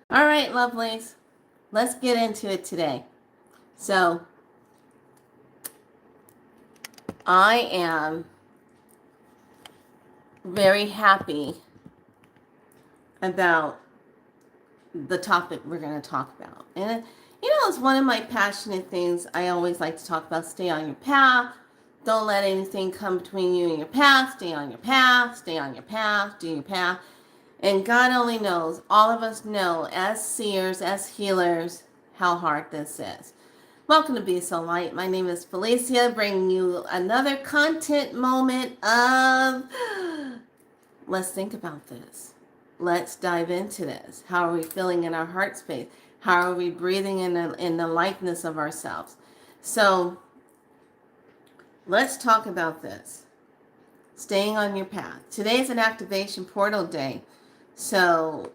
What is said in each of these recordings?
All right, lovelies, let's get into it today. So, I am very happy about the topic we're going to talk about. And, it's one of my passionate things I always like to talk about. Stay on your path. Don't let anything come between you and your path. Stay on your path. Stay on your path. Do your path. And God only knows, all of us know, as seers, as healers, how hard this is. Welcome to Be So Light. My name is Felicia, bringing you another content moment of let's think about this. Let's dive into this. How are we feeling in our heart space? How are we breathing in the likeness of ourselves? So let's talk about this. Staying on your path. Today is an activation portal day. So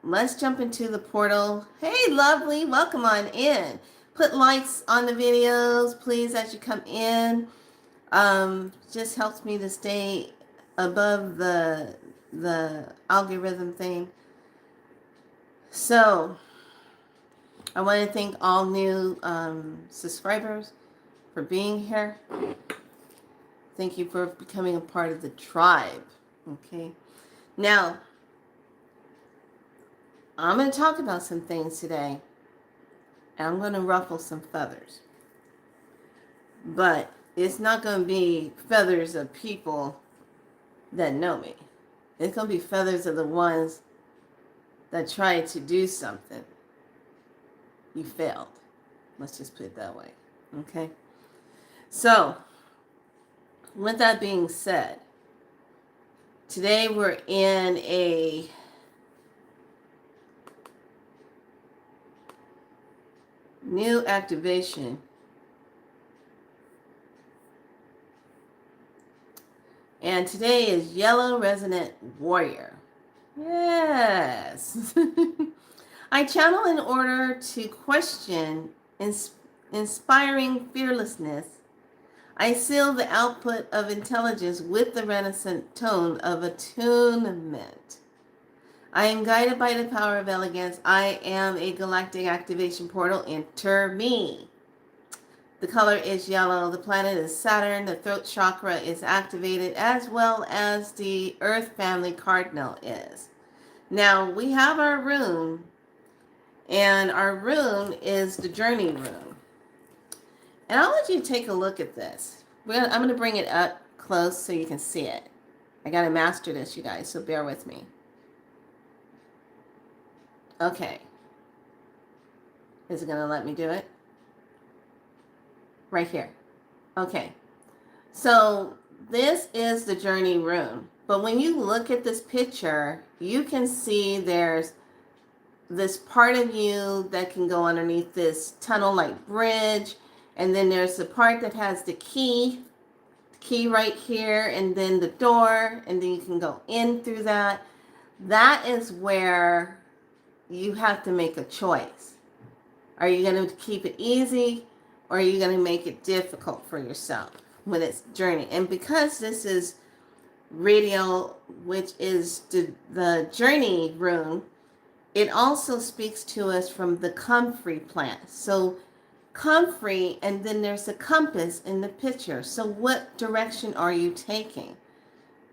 let's jump into the portal. Hey, lovely, welcome on in. Put likes on the videos, please, as you come in. Just helps me to stay above the algorithm thing. So I want to thank all new subscribers for being here. Thank you for becoming a part of the tribe. Okay. Now, I'm going to talk about some things today, and I'm going to ruffle some feathers. But it's not going to be feathers of people that know me. It's going to be feathers of the ones that tried to do something. You failed. Let's just put it that way. Okay? So, with that being said, today we're in a new activation. And today is Yellow Resonant Warrior. Yes. I channel in order to question inspiring fearlessness. I seal the output of intelligence with the reticent tone of attunement. I am guided by the power of elegance. I am a galactic activation portal. Enter me. The color is yellow. The planet is Saturn. The throat chakra is activated, as well as the Earth family cardinal is. Now, we have our rune, and our rune is the journey rune. And I want you to take a look at this. I'm going to bring it up close so you can see it. I got to master this, you guys, so bear with me. Okay. Is it going to let me do it? Right here. Okay. So this is the journey rune. But when you look at this picture, you can see there's this part of you that can go underneath this tunnel-like bridge. And then there's the part that has the key right here, and then the door, and then you can go in through that. That is where you have to make a choice. Are you going to keep it easy, or are you going to make it difficult for yourself when it's journey? And because this is radio, which is the journey rune, it also speaks to us from the comfrey plant. So comfrey, and then there's a compass in the picture. So what direction are you taking?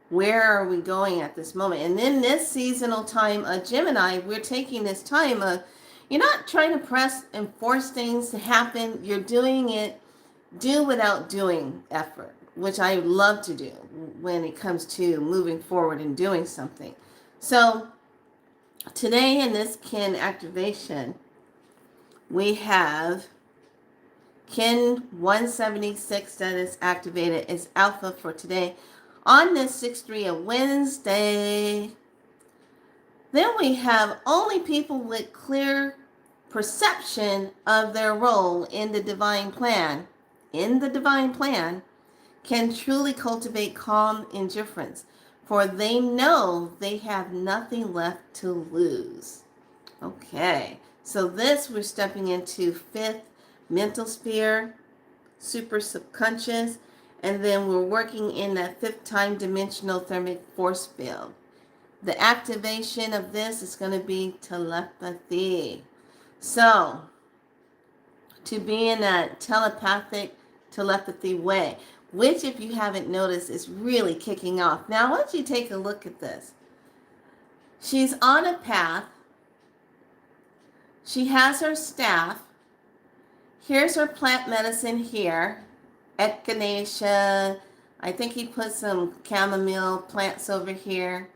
Where are we going at this moment? And in this seasonal time of Gemini, we're taking this time of, you're not trying to press and force things to happen. You're doing it, do without doing effort, which I love to do when it comes to moving forward and doing something. So today in this Kin activation, we have Kin 176 that is activated is alpha for today on this 6-3 of Wednesday. Then we have only people with clear perception of their role in the divine plan. In the divine plan, can truly cultivate calm indifference, for they know they have nothing left to lose. Okay, so this we're stepping into 5th mental sphere, super subconscious, and then we're working in that 5th time dimensional thermic force field. The activation of this is going to be telepathy. So, to be in that telepathy way, which, if you haven't noticed, is really kicking off. Now, I want you to take a look at this. She's on a path. She has her staff. Here's her plant medicine here. Echinacea. I think he put some chamomile plants over here.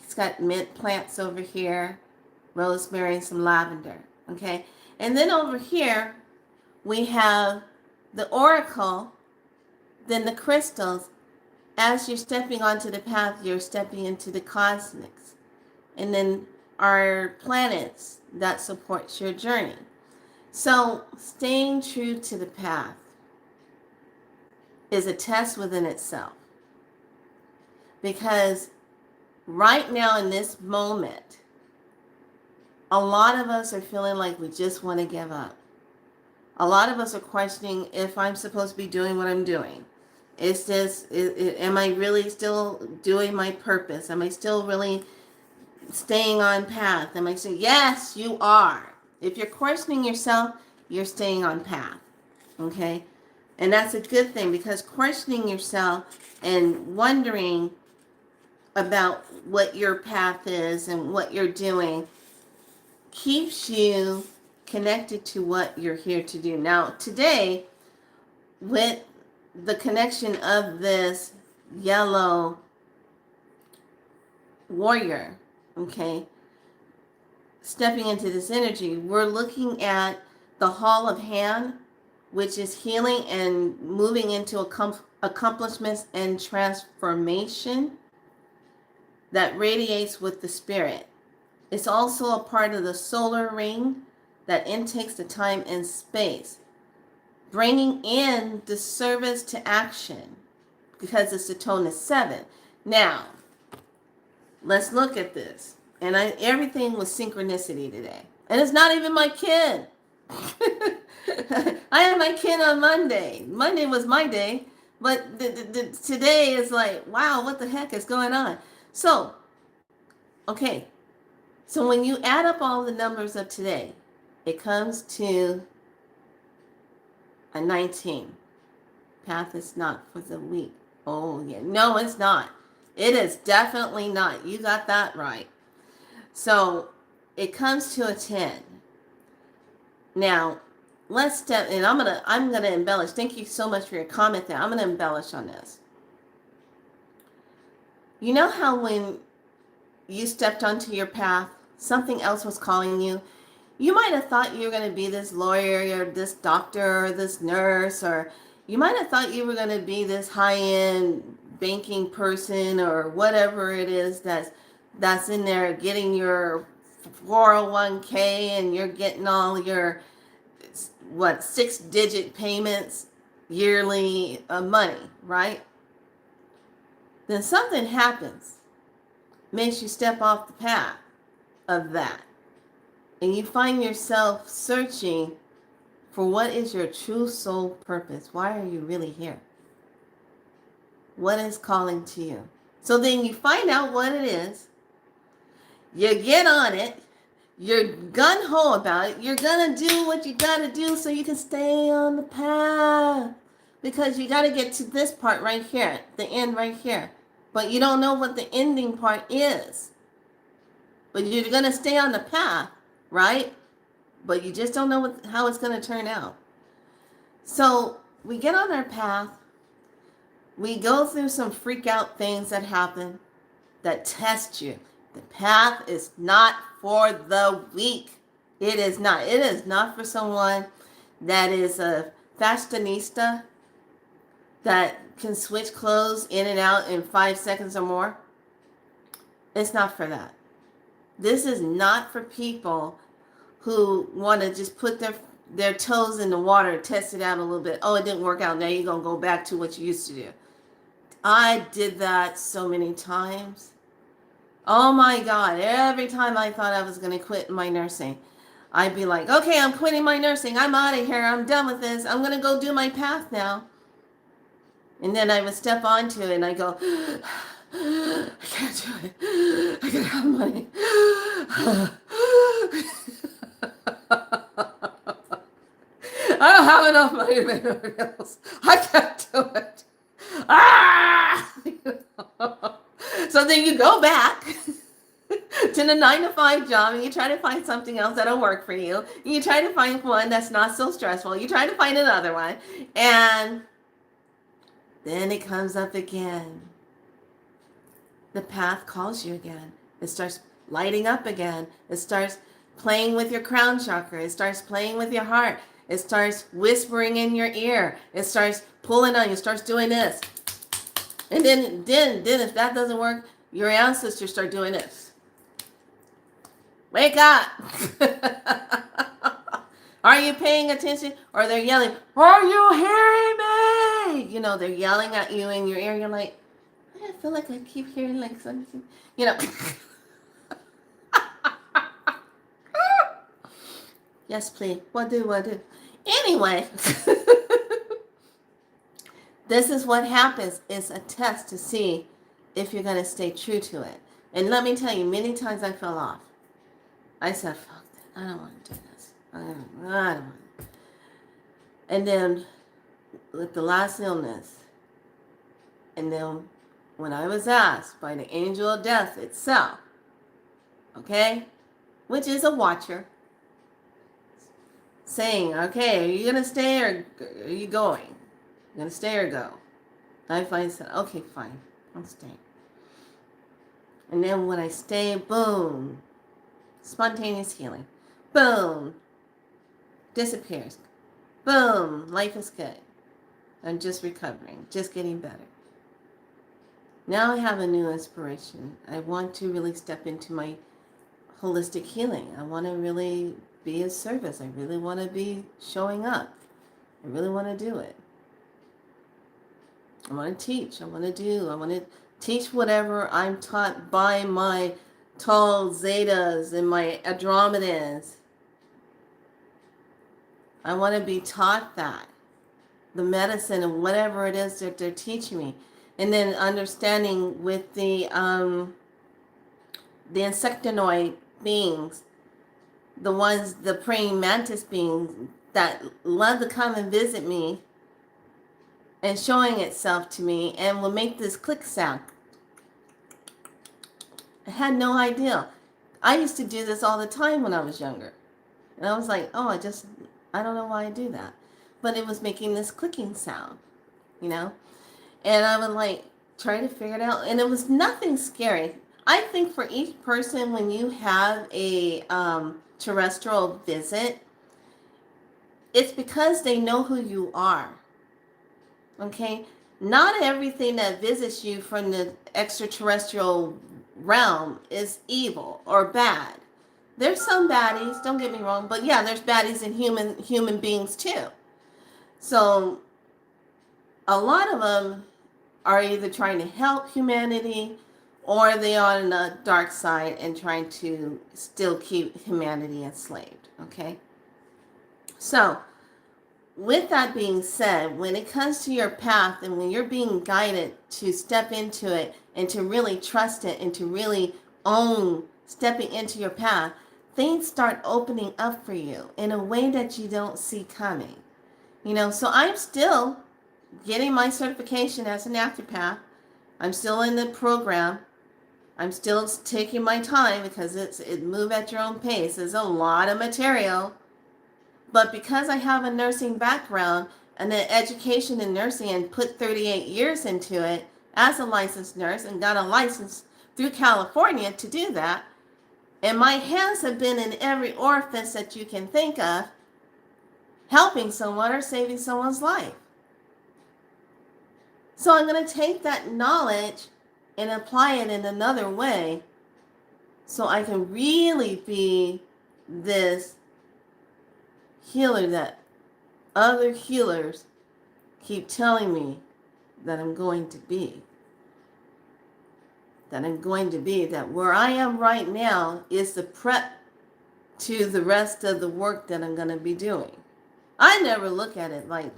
He's got mint plants over here. Rosemary and some lavender. Okay. And then over here, we have the oracle, then the crystals. As you're stepping onto the path, you're stepping into the cosmics. And then our planets that supports your journey. So staying true to the path is a test within itself. Because right now in this moment, a lot of us are feeling like we just want to give up. A lot of us are questioning if I'm supposed to be doing what I'm doing. Is this, am I really still doing my purpose? Am I still really staying on path? Am I saying, yes, you are. If you're questioning yourself, you're staying on path. Okay? And that's a good thing, because questioning yourself and wondering about what your path is and what you're doing keeps you connected to what you're here to do. Now, today, with the connection of this yellow warrior, okay, stepping into this energy, we're looking at the Hall of Hand, which is healing and moving into accomplishments and transformation that radiates with the spirit. It's also a part of the solar ring that intakes the time and space, bringing in the service to action, because it's the tone of 7. Now, let's look at this. And everything was synchronicity today. And it's not even my kid. I had my kid on Monday. Monday was my day. But today is like, wow, what the heck is going on? So, okay. So when you add up all the numbers of today, it comes to a 19. Path is not for the weak. Oh, yeah. No, it's not. It is definitely not. You got that right. So it comes to a 10. Now, let's step, and I'm gonna embellish. Thank you so much for your comment there. I'm gonna embellish on this. You know how when you stepped onto your path, something else was calling you? You might have thought you were going to be this lawyer or this doctor or this nurse, or you might have thought you were going to be this high-end banking person or whatever it is that's in there getting your 401k, and you're getting all your 6-digit payments yearly money, right? Then something happens, makes you step off the path of that. And you find yourself searching for what is your true soul purpose. Why are you really here? What is calling to you? So then you find out what it is. You get on it. You're gung-ho about it. You're going to do what you got to do so you can stay on the path. Because you got to get to this part right here, the end right here. But you don't know what the ending part is. But you're going to stay on the path, right? But you just don't know how it's going to turn out. So we get on our path. We go through some freak out things that happen that test you. The path is not for the weak. It is not. It is not for someone that is a fashionista that can switch clothes in and out in 5 seconds or more. It's not for that. This is not for people who want to just put their toes in the water, test it out a little bit. Oh, it didn't work out. Now you're going to go back to what you used to do. I did that so many times. Oh my God. Every time I thought I was going to quit my nursing, I'd be like, okay, I'm quitting my nursing. I'm out of here. I'm done with this. I'm going to go do my path now. And then I would step onto it and I go, I can't do it. I have money. I don't have enough money to pay my bills. I can't do it. Ah! So then you go back to the 9 to 5 job and you try to find something else that'll work for you. You try to find one that's not so stressful. You try to find another one. And then it comes up again. The path calls you again. It starts lighting up again. It starts playing with your crown chakra. It starts playing with your heart. It starts whispering in your ear. It starts pulling on you. It starts doing this. And then if that doesn't work, your ancestors start doing this. Wake up. Are you paying attention? Or they're yelling, are you hearing me? You know, they're yelling at you in your ear. You're like, I feel like I keep hearing like something, you know. Yes, please. What do? Anyway, this is what happens. It's a test to see if you're going to stay true to it. And let me tell you, many times I fell off. I said, fuck that. I don't want to do this. I don't want to. And then with the last illness, and then when I was asked by the angel of death itself, okay, which is a watcher, saying, okay, are you going to stay or are you going? You're going to stay or go? I finally said, okay, fine, I'm staying. And then when I stay, boom, spontaneous healing. Boom, disappears. Boom, life is good. I'm just recovering, just getting better. Now I have a new inspiration. I want to really step into my holistic healing. I want to really be of service. I really want to be showing up. I really want to do it. I want to teach. I want to teach whatever I'm taught by my tall zetas and my Andromedas. I want to be taught that. The medicine and whatever it is that they're teaching me. And then understanding with the insectoid beings, the ones, the praying mantis beings that love to come and visit me and showing itself to me and will make this click sound. I had no idea. I used to do this all the time when I was younger. And I was like, oh, I don't know why I do that. But it was making this clicking sound, you know? And I would like try to figure it out. And it was nothing scary. I think for each person, when you have a terrestrial visit, it's because they know who you are. Okay? Not everything that visits you from the extraterrestrial realm is evil or bad. There's some baddies, don't get me wrong, but yeah, there's baddies in human beings too. So a lot of them are either trying to help humanity or they are on the dark side and trying to still keep humanity enslaved, okay? So with that being said, when it comes to your path and when you're being guided to step into it and to really trust it and to really own stepping into your path, things start opening up for you in a way that you don't see coming. You know, so I'm still getting my certification as an naturopath. I'm still in the program. I'm still taking my time because it move at your own pace. There's a lot of material. But because I have a nursing background and an education in nursing and put 38 years into it as a licensed nurse and got a license through California to do that, and my hands have been in every orifice that you can think of, helping someone or saving someone's life. So I'm going to take that knowledge and apply it in another way so I can really be this healer that other healers keep telling me that I'm going to be. That where I am right now is the prep to the rest of the work that I'm going to be doing. I never look at it like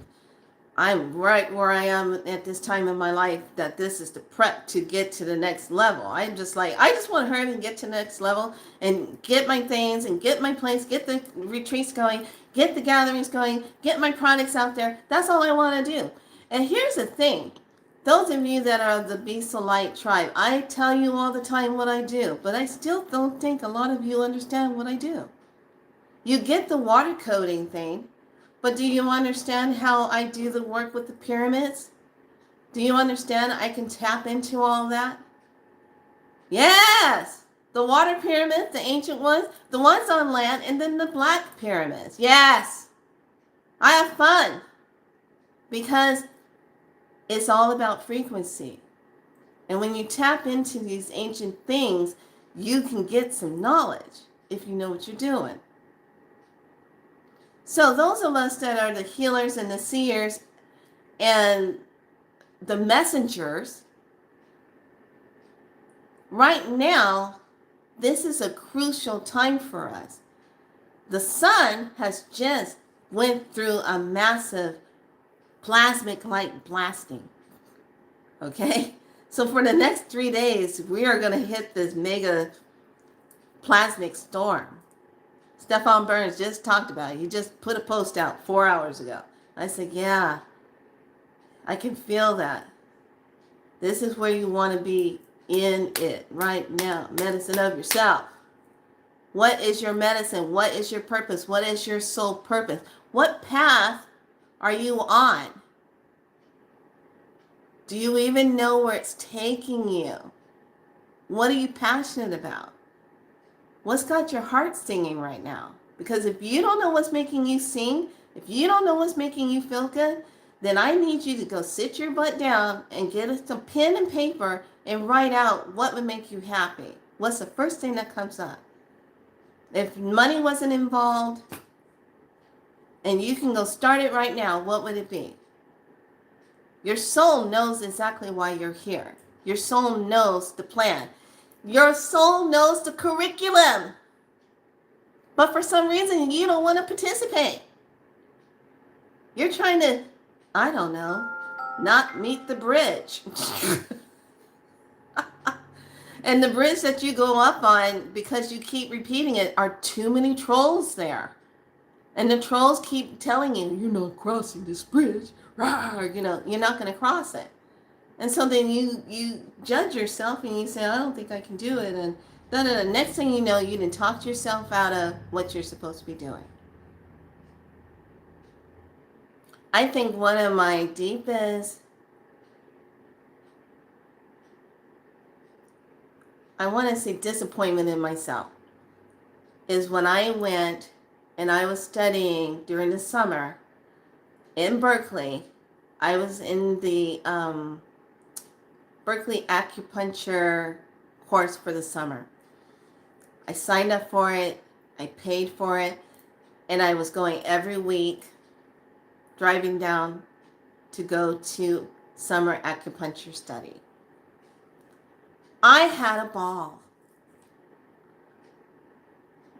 I'm right where I am at this time in my life, that this is the prep to get to the next level. I'm just like, I just want to hurry and get to the next level and get my things and get my place, get the retreats going, get the gatherings going, get my products out there. That's all I want to do. And here's the thing. Those of you that are the Be So Light tribe, I tell you all the time what I do, but I still don't think a lot of you understand what I do. You get the water coding thing, but do you understand how I do the work with the pyramids? Do you understand I can tap into all that? Yes! The water pyramids, the ancient ones, the ones on land, and then the black pyramids. Yes! I have fun because it's all about frequency. And when you tap into these ancient things, you can get some knowledge if you know what you're doing. So those of us that are the healers and the seers and the messengers, right now, this is a crucial time for us. The sun has just went through a massive plasmic light blasting. Okay? So for the next 3 days, we are going to hit this mega plasmic storm. Stefan Burns just talked about it. He just put a post out 4 hours ago. I said, yeah, I can feel that. This is where you want to be in it right now. Medicine of yourself. What is your medicine? What is your purpose? What is your soul purpose? What path are you on? Do you even know where it's taking you? What are you passionate about? What's got your heart singing right now? Because if you don't know what's making you sing, if you don't know what's making you feel good, then I need you to go sit your butt down and get some pen and paper and write out what would make you happy. What's the first thing that comes up? If money wasn't involved and you can go start it right now, what would it be? Your soul knows exactly why you're here. Your soul knows the plan. Your soul knows the curriculum. But for some reason, you don't want to participate. You're trying to, I don't know, not meet the bridge. And the bridge that you go up on, because you keep repeating it, are too many trolls there. And the trolls keep telling you, you're not crossing this bridge. Rawr, you're not going to cross it. And so then you judge yourself and you say, I don't think I can do it. And the next thing you know, you didn't talk yourself out of what you're supposed to be doing. I think one of my deepest, I want to say disappointment in myself, is when I went and I was studying during the summer in Berkeley. I was in the Berkeley acupuncture course for the summer. I signed up for it, I paid for it, and I was going every week, driving down to go to summer acupuncture study. I had a ball.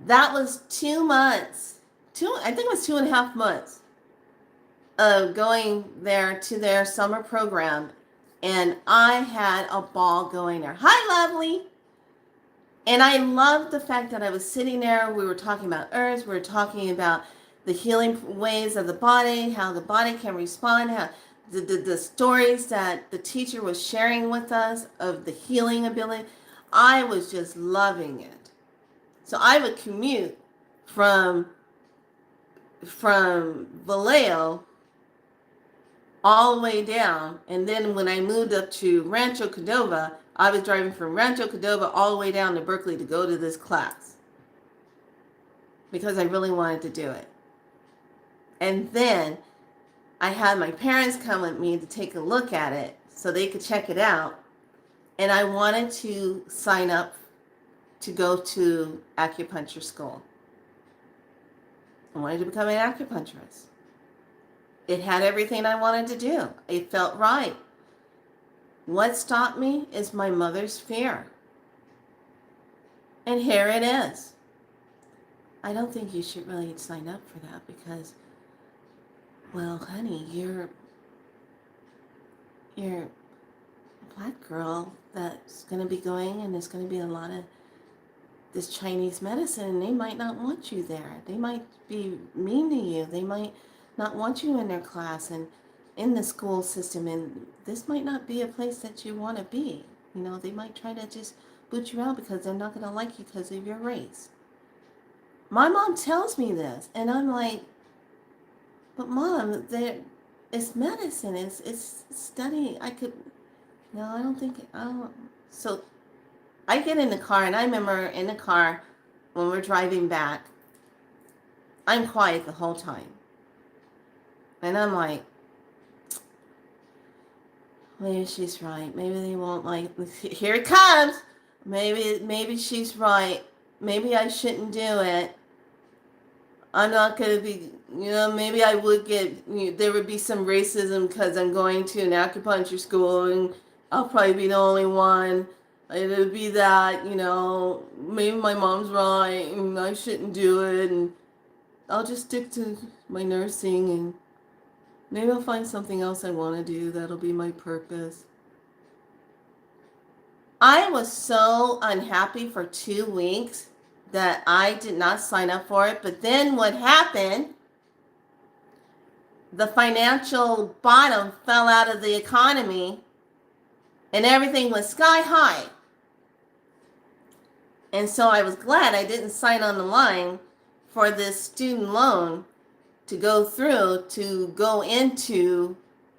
That was 2 months, I think it was 2.5 months of going there to their summer program. And I had a ball going there. Hi, lovely. And I loved the fact that I was sitting there. We were talking about herbs. We were talking about the healing ways of the body, how the body can respond, how the stories that the teacher was sharing with us of the healing ability. I was just loving it. So I would commute from Vallejo all the way down. And then when I moved up to Rancho Cordova, I was driving from Rancho Cordova all the way down to Berkeley to go to this class because I really wanted to do it. And then I had my parents come with me to take a look at it so they could check it out. And I wanted to sign up to go to acupuncture school. I wanted to become an acupuncturist. It had everything I wanted to do. It felt right. What stopped me is my mother's fear. And here it is. I don't think you should really sign up for that because, well, honey, you're you're a black girl that's going to be going, and there's going to be a lot of this Chinese medicine, and they might not want you there. They might be mean to you. They might not want you in their class and in the school system, and this might not be a place that you want to be. You know, they might try to just boot you out because they're not going to like you because of your race. My mom tells me this, and I'm like, but Mom, it's medicine. It's studying. No, I don't think, I don't. So I get in the car, and I remember in the car when we're driving back, I'm quiet the whole time. And I'm like, maybe she's right. Maybe they won't like, here it comes. Maybe she's right. Maybe I shouldn't do it. I'm not going to be, maybe I would get, there would be some racism because I'm going to an acupuncture school and I'll probably be the only one. It would be that, maybe my mom's right and I shouldn't do it, and I'll just stick to my nursing, and maybe I'll find something else I want to do that'll be my purpose. I was so unhappy for 2 weeks that I did not sign up for it. But then what happened? The financial bottom fell out of the economy and everything was sky high. And so I was glad I didn't sign on the line for this student loan to go through to go into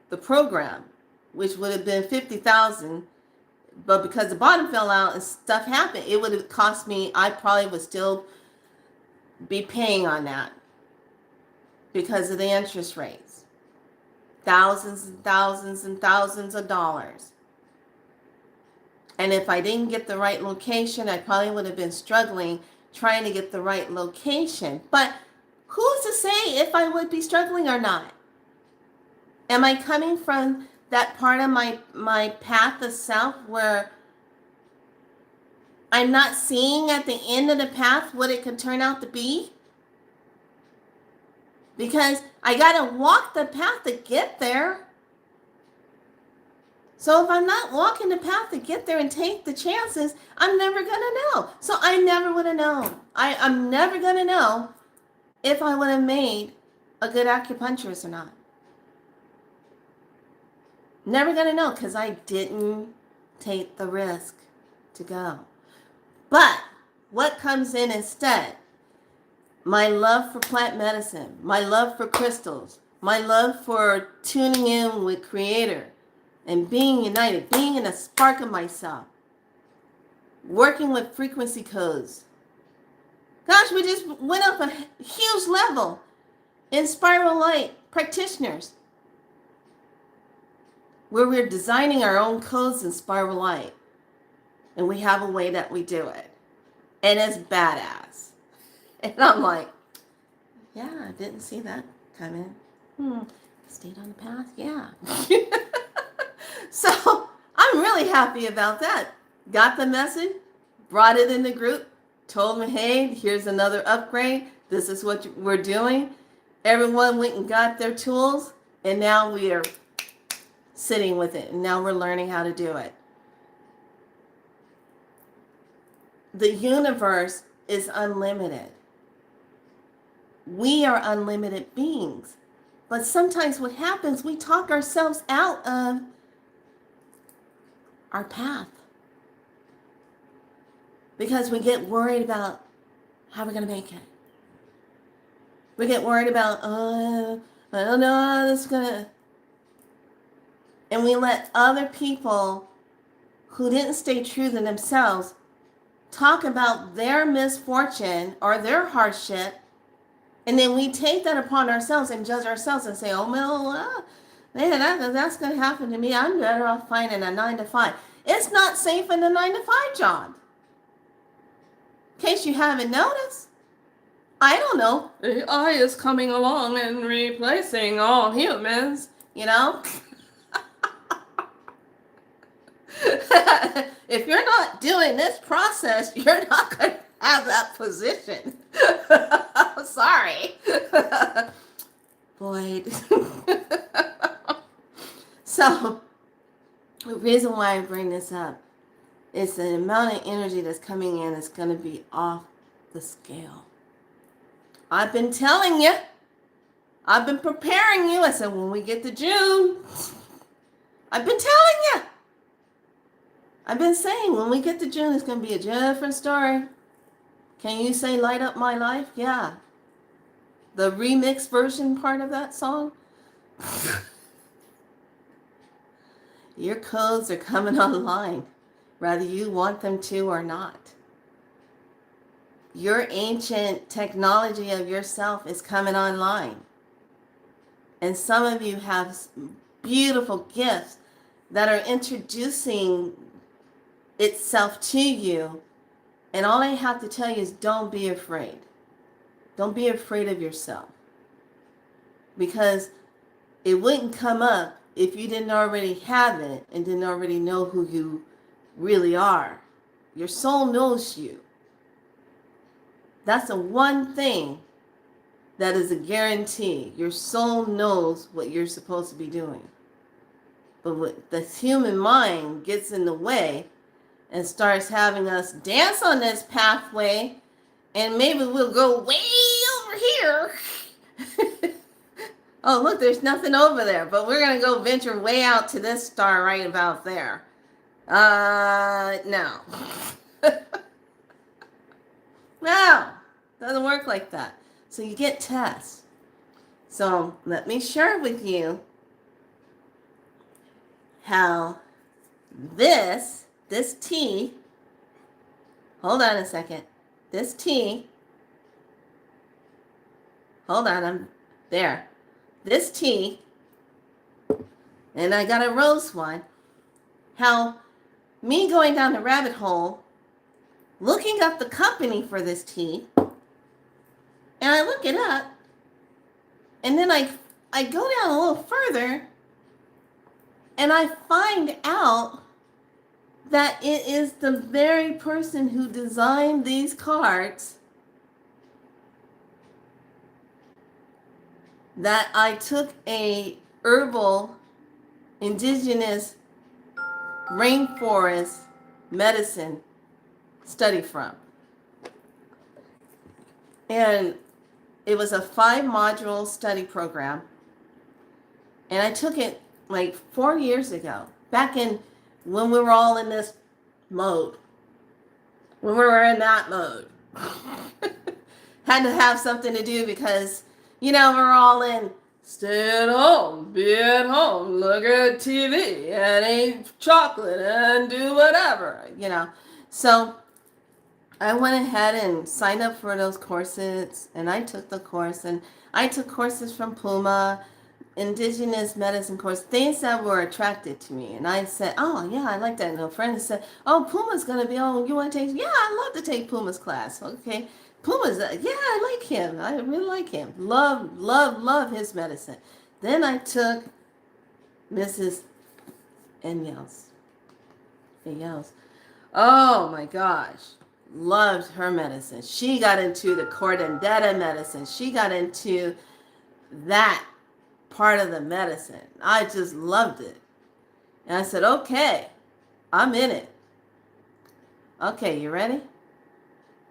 the program, which would have been $50,000. But because the bottom fell out and stuff happened, it would have cost me, I probably would still be paying on that because of the interest rates. Thousands and thousands and thousands of dollars. And if I didn't get the right location, I probably would have been struggling trying to get the right location. But who's to say if I would be struggling or not? Am I coming from that part of my path of self where I'm not seeing at the end of the path what it could turn out to be? Because I got to walk the path to get there. So if I'm not walking the path to get there and take the chances, I'm never going to know. So I never would have known. I'm never going to know if I would have made a good acupuncturist or not. Never going to know because I didn't take the risk to go. But what comes in instead? My love for plant medicine, my love for crystals, my love for tuning in with Creator and being united, being in a spark of myself, working with frequency codes. Gosh, we just went up a huge level in Spiral Light practitioners, where we're designing our own codes in Spiral Light. And we have a way that we do it. And it's badass. And I'm like, yeah, I didn't see that coming. Stayed on the path? Yeah. So I'm really happy about that. Got the message, brought it in the group, told me, hey, here's another upgrade. This is what we're doing. Everyone went and got their tools, and now we are sitting with it. And now we're learning how to do it. The universe is unlimited. We are unlimited beings. But sometimes what happens, we talk ourselves out of our path because we get worried about how we're going to make it. We get worried about, I don't know, this is going to... And we let other people who didn't stay true to themselves talk about their misfortune or their hardship, and then we take that upon ourselves and judge ourselves and say, oh, well, that's going to happen to me. I'm better off finding a 9-to-5. It's not safe in a 9-to-5 job. In case you haven't noticed, I don't know. AI is coming along and replacing all humans, If you're not doing this process, you're not going to have that position. I'm sorry. Boyd. So The reason why I bring this up is the amount of energy that's coming in is going to be off the scale. I've been telling you. I've been preparing you. I said, when we get to June, I've been telling you. I've been saying, when we get to June, it's going to be a different story. Can you say Light Up My Life? Yeah. The remix version part of that song. Your codes are coming online, whether you want them to or not. Your ancient technology of yourself is coming online. And some of you have beautiful gifts that are introducing itself to you. And all I have to tell you is don't be afraid. Don't be afraid of yourself. Because it wouldn't come up if you didn't already have it and didn't already know who you really are. Your soul knows you. That's the one thing that is a guarantee. Your soul knows what you're supposed to be doing. But what the human mind gets in the way and starts having us dance on this pathway, and maybe we'll go way over here. Oh, look, there's nothing over there, but we're going to go venture way out to this star right about there. No. No, doesn't work like that. So you get tests. So let me share with you how this tea, hold on a second, this tea, hold on, I'm there. This tea, and I got a rose one, how me going down the rabbit hole, looking up the company for this tea, and I look it up, and then I go down a little further, and I find out that it is the very person who designed these cards that I took a herbal indigenous rainforest medicine study from. And it was a 5-module study program. And I took it like 4 years ago, back in when we were all in this mode. When we were in that mode. Had to have something to do because, we're all in stay at home, be at home, look at TV, and eat chocolate, and do whatever, So I went ahead and signed up for those courses, and I took the course, and I took courses from Puma, indigenous medicine course, things that were attracted to me. And I said, oh, yeah, I like that. And a friend said, oh, Puma's going to be, oh, you want to take, yeah, I'd love to take Puma's class. Okay. Puma's, yeah, I like him. I really like him. Love his medicine. Then I took Mrs. Enyels. Oh, my gosh. Loved her medicine. She got into the Cordandetta medicine. She got into that part of the medicine. I just loved it. And I said, okay, I'm in it. Okay, you ready?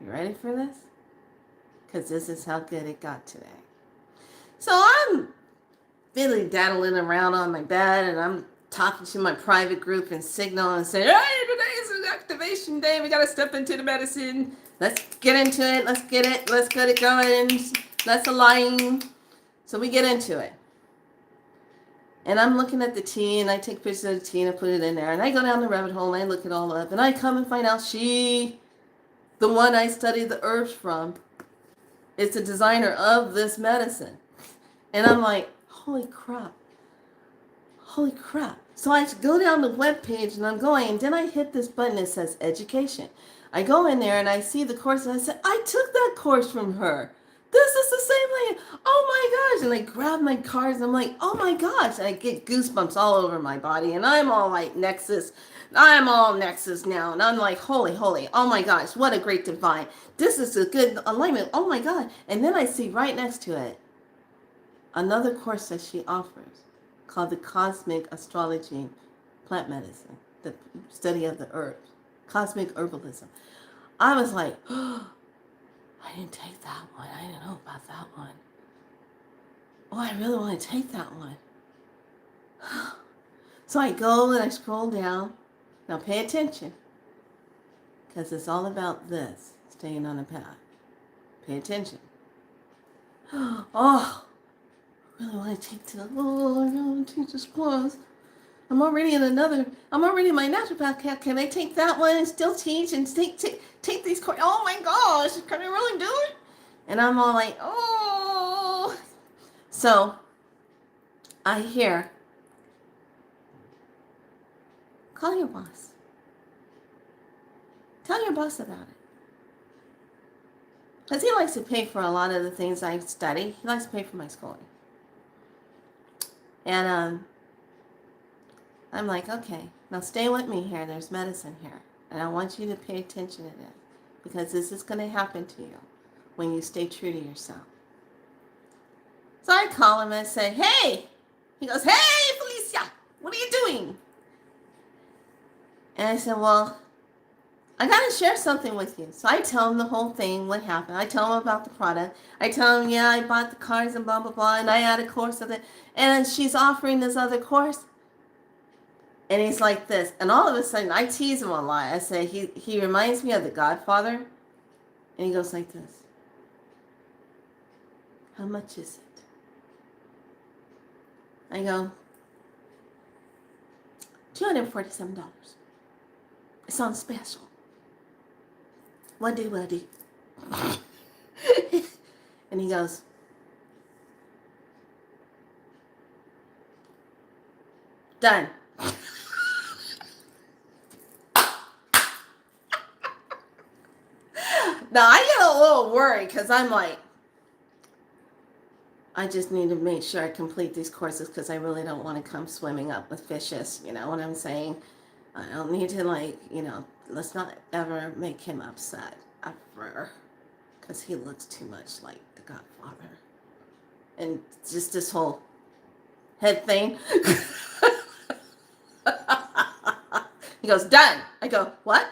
You ready for this? Because this is how good it got today. So I'm really daddling around on my bed, and I'm talking to my private group and Signal and saying, hey, today is activation day. We got to step into the medicine. Let's get into it. Let's get it. Let's get it going. Let's align. So we get into it. And I'm looking at the tea, and I take pictures of the tea, and I put it in there. And I go down the rabbit hole, and I look it all up. And I come and find out the one I studied the herbs from, is the designer of this medicine. And I'm like, holy crap. So I go down the webpage, and I'm going, and then I hit this button that says education. I go in there, and I see the course, and I said, I took that course from her. This is the same lady. Oh my gosh. And I grab my cards, and I'm like, oh my gosh. And I get goosebumps all over my body, and I'm all like Nexus. I'm all Nexus now. And I'm like, holy. Oh my gosh. What a great divine. This is a good alignment. Oh my God. And then I see right next to it another course that she offers called the Cosmic Astrology plant medicine, the study of the herbs, cosmic herbalism. I was like, oh, I didn't take that one. I didn't know about that one. Oh, I really want to take that one. So I go and I scroll down. Now pay attention, because it's all about this, staying on the path. Pay attention. Oh, I really want to take this. Oh, I really want to take this class. I'm already in my naturopath. Can I take that one and still teach and take these courses? Oh my gosh, can I really do it? And I'm all like, oh. So I hear, call your boss. Tell your boss about it. Because he likes to pay for a lot of the things I study. He likes to pay for my schooling. And I'm like, okay, now stay with me here. There's medicine here. And I want you to pay attention to this, because this is going to happen to you when you stay true to yourself. So I call him and I say, hey. He goes, hey, Felicia, what are you doing? And I said, well, I got to share something with you. So I tell him the whole thing, what happened. I tell him about the product. I tell him, yeah, I bought the cards and blah, blah, blah. And I had a course of it. And she's offering this other course. And he's like this. And all of a sudden, I tease him a lot. I say, he reminds me of the Godfather. And he goes like this. How much is it? I go, $247. It's on special. What do? And he goes, done. Now I get a little worried, because I'm like, I just need to make sure I complete these courses, because I really don't want to come swimming up with fishes. You know what I'm saying? I don't need to, like, let's not ever make him upset ever, because he looks too much like the Godfather. And just this whole head thing. He goes, done. I go, what?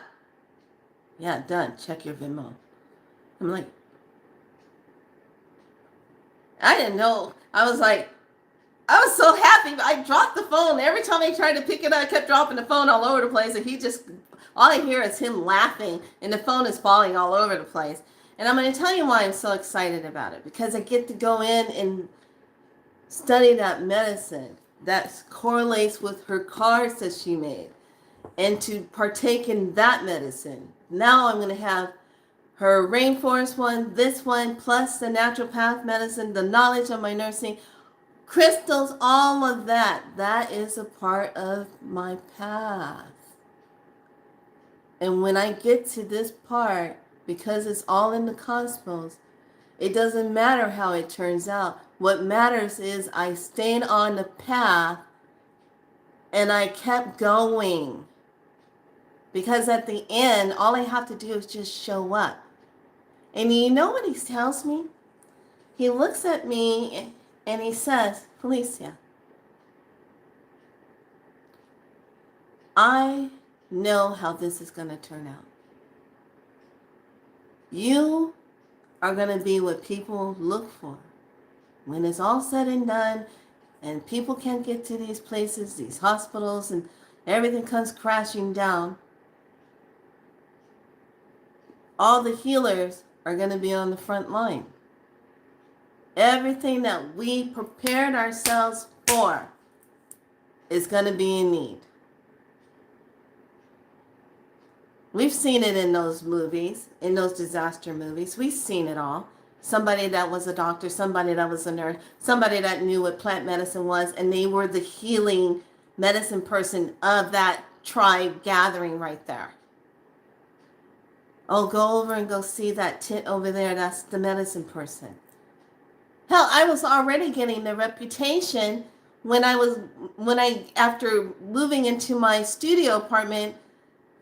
Yeah, done. Check your Venmo. I'm like, I didn't know. I was so happy. I dropped the phone. Every time I tried to pick it up, I kept dropping the phone all over the place. And all I hear is him laughing, and the phone is falling all over the place. And I'm going to tell you why I'm so excited about it. Because I get to go in and study that medicine that correlates with her cards that she made, and to partake in that medicine. Now I'm going to have her rainforest one, this one, plus the naturopath medicine, the knowledge of my nursing, crystals, all of that. That is a part of my path. And when I get to this part, because it's all in the cosmos, it doesn't matter how it turns out. What matters is I stayed on the path and I kept going. Because at the end, all I have to do is just show up. And you know what he tells me? He looks at me and he says, Felicia, I know how this is going to turn out. You are going to be what people look for. When it's all said and done and people can't get to these places, these hospitals, and everything comes crashing down, all the healers are going to be on the front line. Everything that we prepared ourselves for is going to be in need. We've seen it in those movies, in those disaster movies. We've seen it all. Somebody that was a doctor, somebody that was a nurse, somebody that knew what plant medicine was, and they were the healing medicine person of that tribe gathering right there. Oh, go over and go see that tent over there. That's the medicine person. Hell, I was already getting the reputation when I after moving into my studio apartment,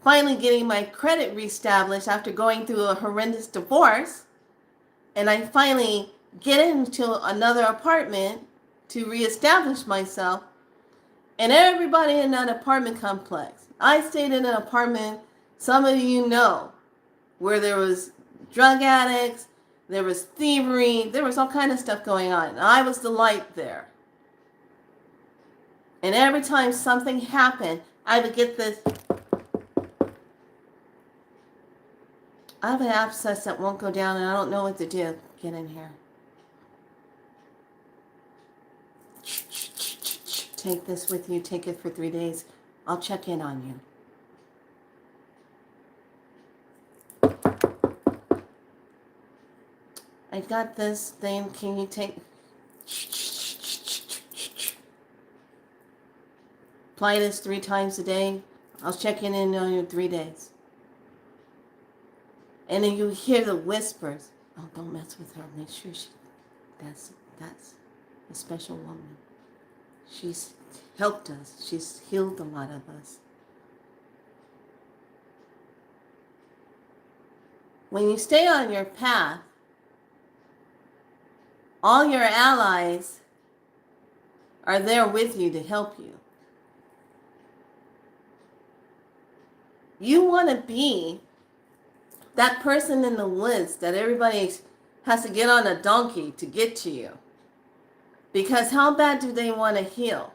finally getting my credit reestablished after going through a horrendous divorce, and I finally get into another apartment to reestablish myself. And everybody in that apartment complex. I stayed in an apartment, some of you know, where there was drug addicts, there was thievery, there was all kind of stuff going on. And I was the light there. And every time something happened, I would get this. I have an abscess that won't go down and I don't know what to do. Get in here. Take this with you. Take it for 3 days. I'll check in on you. I got this thing. Can you take... Apply this 3 times a day. I'll check in on you in 3 days. And then you hear the whispers. Oh, don't mess with her. Make sure that's a special woman. She's helped us. She's healed a lot of us. When you stay on your path, all your allies are there with you to help you. You want to be that person in the woods that everybody has to get on a donkey to get to you. Because how bad do they want to heal?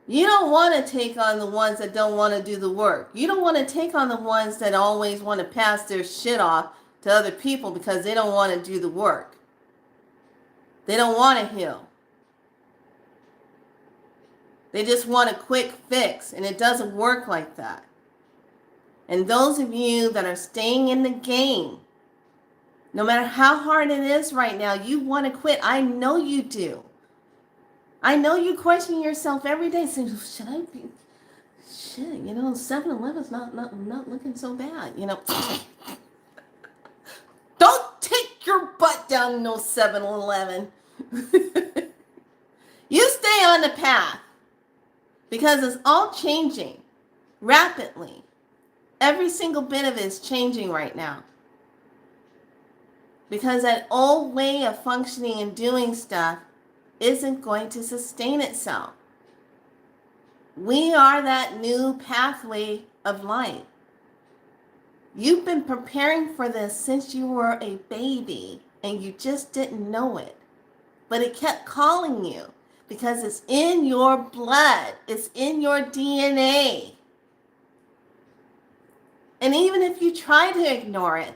You don't want to take on the ones that don't want to do the work. You don't want to take on the ones that always want to pass their shit off to other people because they don't want to do the work. They don't want to heal. They just want a quick fix, and it doesn't work like that. And those of you that are staying in the game, no matter how hard it is right now, you want to quit. I know you do. I know you question yourself every day, saying, should I be? Shit, 7-Eleven's not looking so bad, Don't take your butt down no 7-Eleven. You stay on the path because it's all changing rapidly. Every single bit of it is changing right now. Because that old way of functioning and doing stuff isn't going to sustain itself. We are that new pathway of light. You've been preparing for this since you were a baby and you just didn't know it. But it kept calling you because it's in your blood. It's in your DNA. And even if you try to ignore it,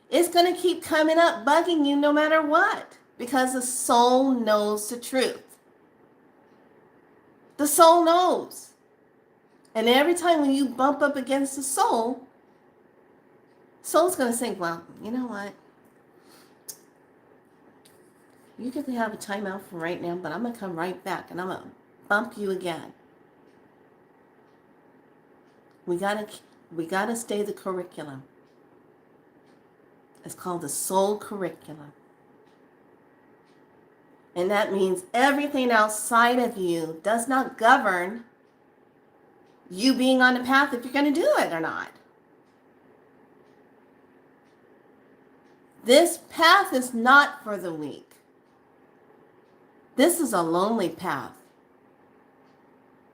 it's going to keep coming up, bugging you no matter what, because the soul knows the truth. The soul knows. And every time when you bump up against the soul's going to say, well, you know what? You get to have a timeout for right now, but I'm going to come right back and I'm going to bump you again. We gotta stay the curriculum. It's called the soul curriculum. And that means everything outside of you does not govern you being on the path if you're going to do it or not. This path is not for the weak. This is a lonely path.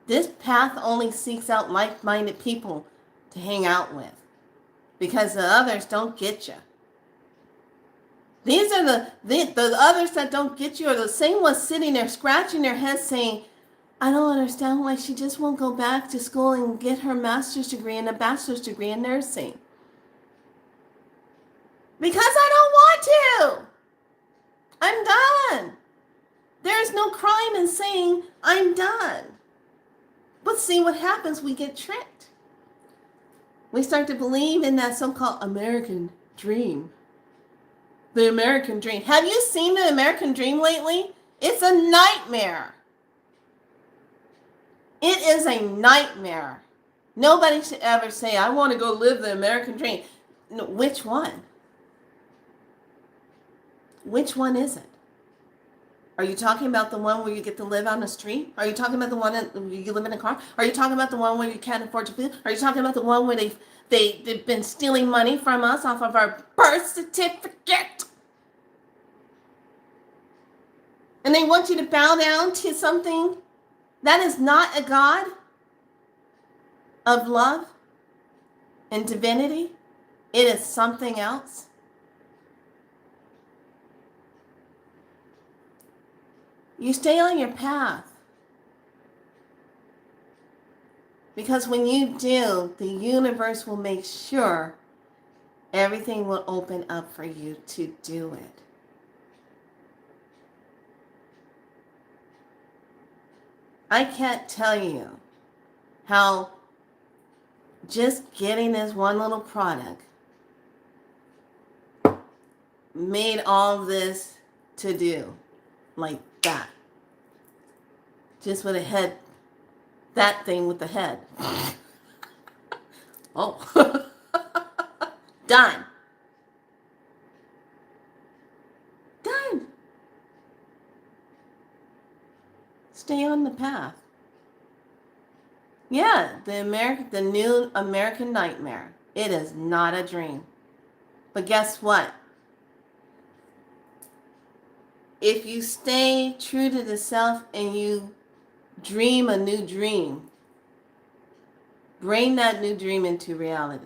This path only seeks out like-minded people to hang out with because the others don't get you. These are the others that don't get you are the same ones sitting there scratching their heads saying, I don't understand why she just won't go back to school and get her master's degree and a bachelor's degree in nursing. Because I don't want to. I'm done. There is no crime in saying I'm done. But see what happens, we get tricked. We start to believe in that so-called American dream. The American dream. Have you seen the American dream lately? It's a nightmare. It is a nightmare. Nobody should ever say, I want to go live the American dream. No, which one? Which one is it? Are you talking about the one where you get to live on the street? Are you talking about the one that you live in a car? Are you talking about the one where you can't afford to food? Are you talking about the one where they've been stealing money from us off of our birth certificate? And they want you to bow down to something that is not a God of love and divinity. It is something else. You stay on your path. Because when you do, the universe will make sure everything will open up for you to do it. I can't tell you how just getting this one little product made all this to do like that. Just with a head, that thing with the head. Oh, done. Done. Stay on the path. Yeah, the new American nightmare. It is not a dream. But guess what? If you stay true to the self and you dream a new dream, bring that new dream into reality.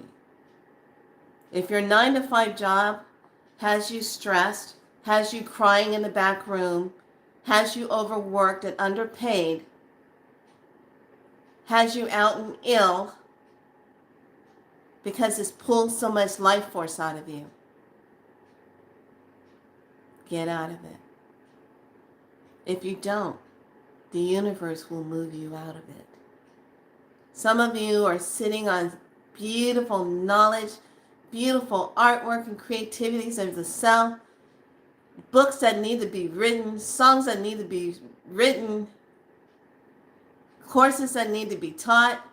If your 9-to-5 job has you stressed, has you crying in the back room, has you overworked and underpaid, has you out and ill because it's pulled so much life force out of you, get out of it. If you don't, the universe will move you out of it. Some of you are sitting on beautiful knowledge, beautiful artwork and creativities of the self, books that need to be written, songs that need to be written, courses that need to be taught,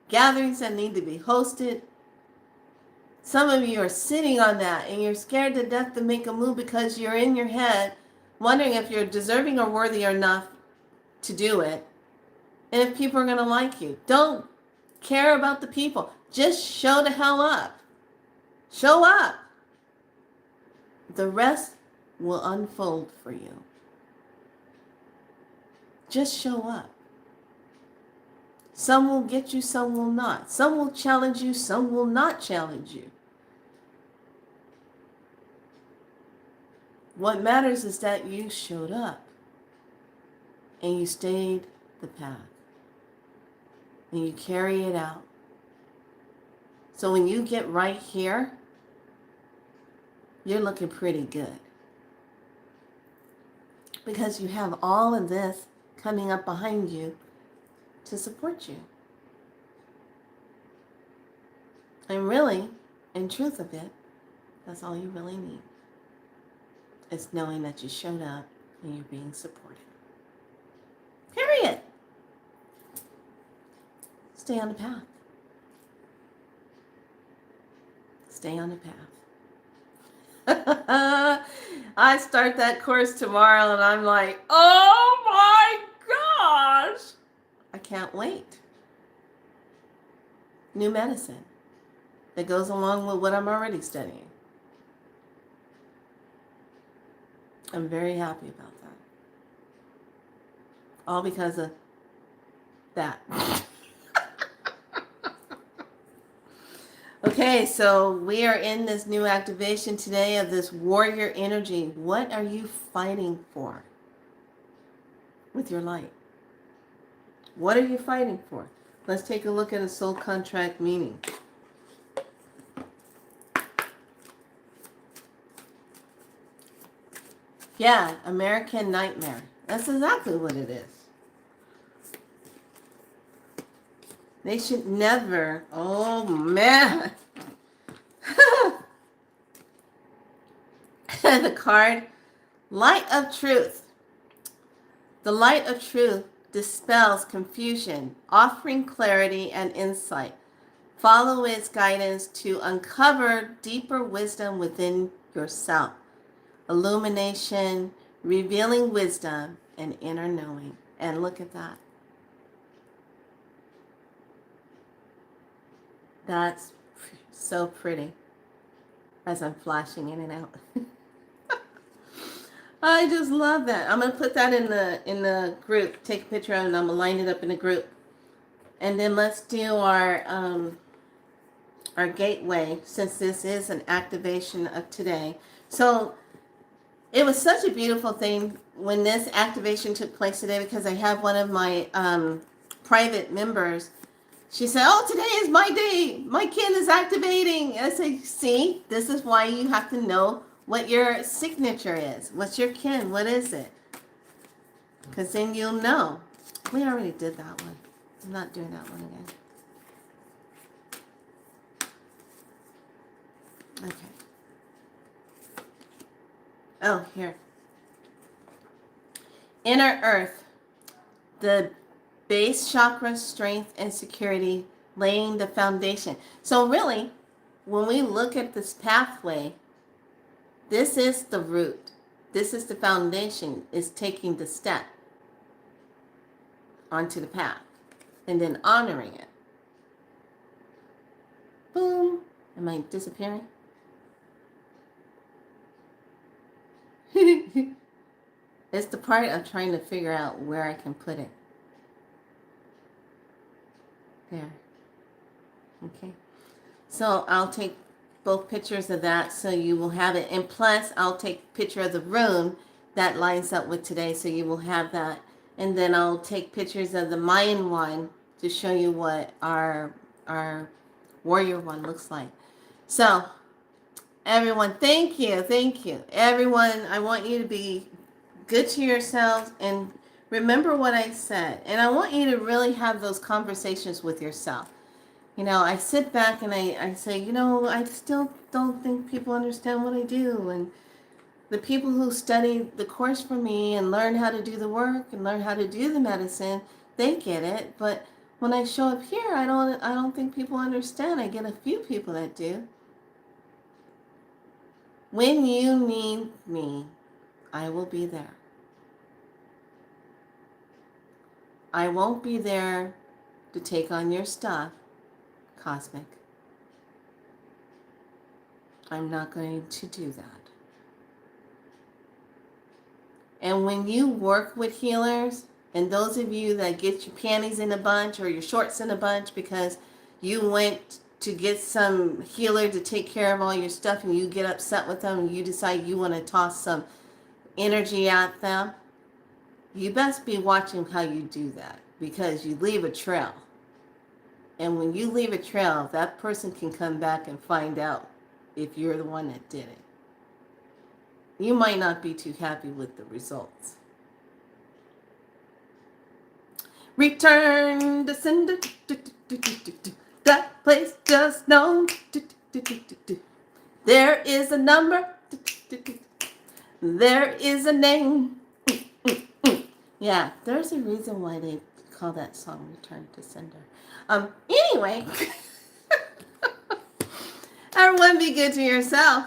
gatherings that need to be hosted. Some of you are sitting on that and you're scared to death to make a move because you're in your head wondering if you're deserving or worthy enough to do it and if people are going to like you. Don't care about the people. Just show the hell up. Show up. The rest will unfold for you. Just show up. Some will get you, some will not. Some will challenge you, some will not challenge you. What matters is that you showed up and you stayed the path and you carry it out. So when you get right here, you're looking pretty good because you have all of this coming up behind you to support you. And really, in truth of it, that's all you really need. It's knowing that you showed up and you're being supported. Period. Stay on the path. Stay on the path. I start that course tomorrow and I'm like, oh my gosh. I can't wait. New medicine that goes along with what I'm already studying. I'm very happy about that. All because of that. Okay, so we are in this new activation today of this warrior energy. What are you fighting for with your light? What are you fighting for? Let's take a look at a soul contract meaning. Yeah, American nightmare. That's exactly what it is. They should never, oh man. The card, Light of Truth. The light of truth dispels confusion, offering clarity and insight. Follow its guidance to uncover deeper wisdom within yourself. Illumination, revealing wisdom and inner knowing. And look at that. That's so pretty as I'm flashing in and out. I just love that. I'm gonna put that in the group. Take a picture of it and I'm gonna line it up in the group. And then let's do our gateway, since this is an activation of today. So it was such a beautiful thing when this activation took place today, because I have one of my private members. She said, "Oh, today is my day. My kin is activating." And I say, "See, this is why you have to know what your signature is. What's your kin? What is it? Because then you'll know." We already did that one. I'm not doing that one again. Okay. Oh, here. Inner Earth, the base chakra, strength and security, laying the foundation. So really, when we look at this pathway, this is the root. This is the foundation, is taking the step onto the path and then honoring it. Boom. Am I disappearing? It's the part of trying to figure out where I can put it. There. Okay. So I'll take both pictures of that so you will have it. And plus, I'll take a picture of the room that lines up with today so you will have that. And then I'll take pictures of the Mayan one to show you what our warrior one looks like. So, everyone, thank you. Thank you. Everyone, I want you to be good to yourselves and remember what I said. And I want you to really have those conversations with yourself. You know, I sit back and I say, you know, I still don't think people understand what I do. And the people who study the course for me and learn how to do the work and learn how to do the medicine, they get it. But when I show up here, I don't think people understand. I get a few people that do. When you need me, I will be there. I won't be there to take on your stuff, cosmic. I'm not going to do that. And when you work with healers, and those of you that get your panties in a bunch or your shorts in a bunch because you went to get some healer to take care of all your stuff and you get upset with them and you decide you want to toss some energy at them, you best be watching how you do that, because you leave a trail. And when you leave a trail, that person can come back and find out if you're the one that did it. You might not be too happy with the results. Return to sender. That place just known. There is a number. There is a name. Yeah, there's a reason why they call that song Return to Sender. Anyway, everyone be good to yourself.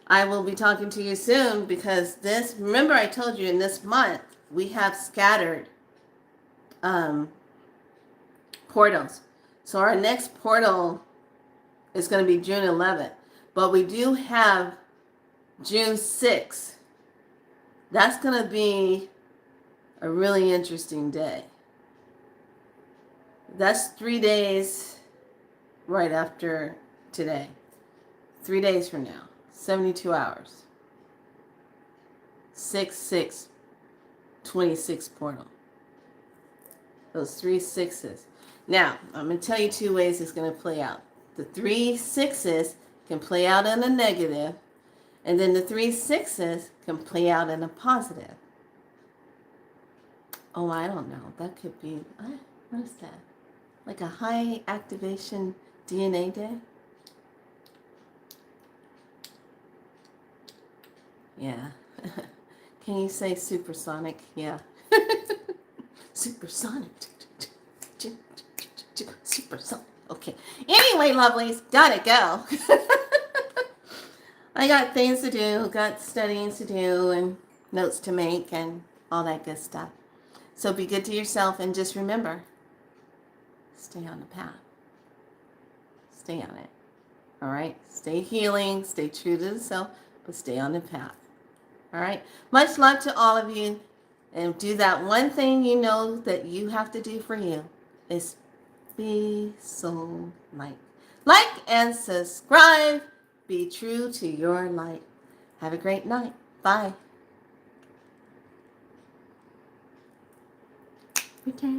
I will be talking to you soon, because remember I told you in this month, we have scattered portals. So our next portal is going to be June 11th. But we do have June 6th. That's going to be a really interesting day. That's 3 days right after today. 3 days from now. 72 hours. 6/6/26 portal. Those 3 6s. Now, I'm going to tell you 2 ways it's going to play out. The 3 6s can play out in a negative, and then the 3 6s can play out in a positive. Oh, I don't know. That could be, what is that? Like a high activation DNA day? Yeah. Can you say supersonic? Yeah. Supersonic. Supersonic. Okay. Anyway, lovelies, gotta go. I got things to do, got studying to do, and notes to make, and all that good stuff. So be good to yourself, and just remember, stay on the path. Stay on it. All right? Stay healing, stay true to the self, but stay on the path. All right. Much love to all of you. And do that one thing you know that you have to do for you is be so light. Like and subscribe. Be true to your light. Have a great night. Bye. Return.